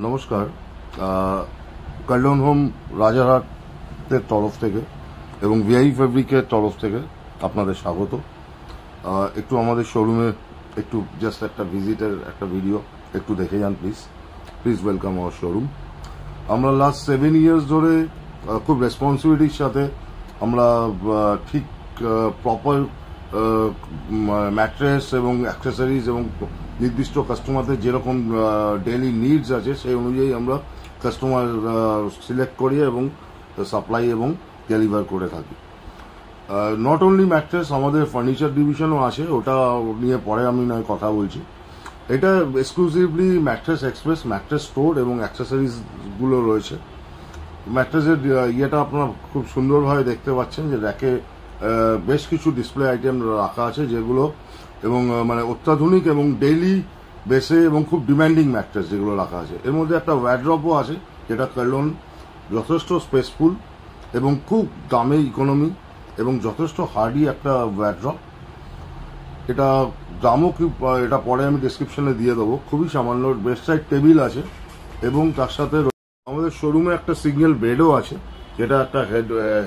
নমস্কার। কার্লন হোম রাজারহাটের তরফ থেকে এবং ভিআই ফেব্রিকের তরফ থেকে আপনাদের স্বাগত। একটু আমাদের শোরুমে একটু জাস্ট একটা ভিজিটের একটা ভিডিও একটু দেখে যান প্লিজ ওয়েলকাম আওয়ার শোরুম। আমরা লাস্ট 7 ইয়ার্স ধরে খুব রেসপন্সিবিলিটির সাথে আমরা ঠিক প্রপার ম্যাট্রেস এবং অ্যাক্সেসরিজ এবং নির্দিষ্ট কাস্টমারদের যেরকম ডেইলি নিডস আছে সেই অনুযায়ী আমরা কাস্টমার সিলেক্ট করি এবং সাপ্লাই এবং ডেলিভার করে থাকি। নট অনলি ম্যাট্রেস, আমাদের ফার্নিচার ডিভিশনও আছে, ওটা নিয়ে পরে আমি নয় কথা বলছি। এটা exclusively mattress express mattress store এবং অ্যাক্সেসরিজগুলো রয়েছে। ম্যাট্রেসের ইয়েটা আপনারা খুব সুন্দরভাবে দেখতে পাচ্ছেন যে র্যাকে বেশ কিছু ডিসপ্লে আইটেম রাখা আছে যেগুলো এবং মানে অত্যাধুনিক এবং ডেইলি বেসে এবং খুব ডিম্যান্ডিং ম্যাট্রেস যেগুলো রাখা আছে। এর মধ্যে একটা ওয়ার্ড্রপও আছে যেটা কার্লন যথেষ্ট স্পেসফুল এবং খুব দামে ইকোনমি এবং যথেষ্ট হার্ডি একটা ওয়ার্ড্রপ। এটা দামও কি এটা পরে আমি ডেসক্রিপশনে দিয়ে দেবো। খুবই সামান্য বেস্ট সাইড টেবিল আছে এবং তার সাথে আমাদের শোরুমে একটা সিঙ্গেল বেডও আছে যেটা একটা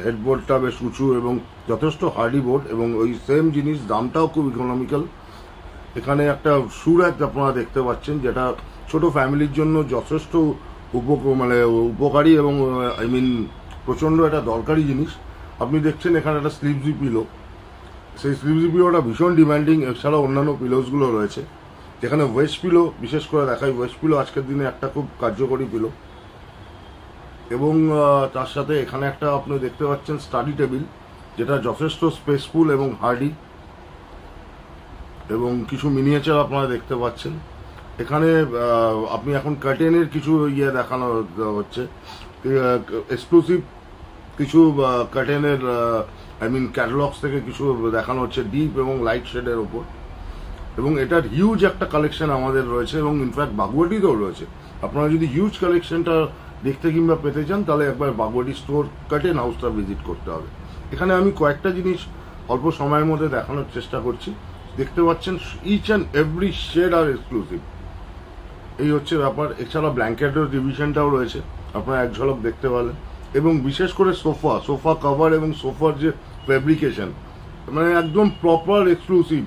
হেডবোর্ডটা বেশ উঁচু এবং যথেষ্ট হার্ডি বোর্ড এবং ওই সেম জিনিস দামটাও খুব ইকোনমিক্যাল। এখানে একটা শু র্যাক আপনারা দেখতে পাচ্ছেন যেটা ছোট ফ্যামিলির জন্য যথেষ্ট উপকারী এবং আই মিন প্রচণ্ড একটা দরকারি জিনিস। আপনি দেখছেন এখানে একটা স্লিপজি পিলো, সেই স্লিপজি পিলোটা ভীষণ ডিমান্ডিং। এছাড়াও অন্যান্য পিলোসগুলো রয়েছে যেখানে ওয়েস্ট পিলো বিশেষ করে দেখায়। ওয়েস্ট পিলো আজকের দিনে একটা খুব কার্যকরী পিলো এবং তার সাথে এখানে একটা আপনি দেখতে পাচ্ছেন স্টাডি টেবিল যেটা যথেষ্ট স্পেসফুল এবং হার্ডি এবং কিছু মিনিয়েচার আপনারা দেখতে পাচ্ছেন। এখানে আপনি এখন কার্টেনের কিছু ইয়ে দেখানো হচ্ছে, এক্সক্লুসিভ কিছু কার্টেনের আই মিন ক্যাটালগস থেকে কিছু দেখানো হচ্ছে ডিপ এবং লাইট শেডের ওপর এবং এটার হিউজ একটা কালেকশন আমাদের রয়েছে এবং ইনফ্যাক্ট বাগুয়াটিতেও রয়েছে। আপনারা যদি হিউজ কালেকশনটা দেখতে কিংবা পেতে চান তাহলে একবার বাগুয়াটি স্টোর কার্টেন হাউসটা ভিজিট করতে হবে। এখানে আমি কয়েকটা জিনিস অল্প সময়ের মধ্যে দেখানোর চেষ্টা করছি। দেখতে পাচ্ছেন ইচ অ্যান্ড এভরি শেড আর এক্সক্লুসিভ, এই হচ্ছে ব্যাপার। এছাড়া ব্ল্যাঙ্কেটের ডিভিশনটাও রয়েছে, আপনারা এক ঝলক দেখতে পারেন। এবং বিশেষ করে সোফা কভার এবং সোফার যে ফেব্রিকেশন মানে একদম প্রপার এক্সক্লুসিভ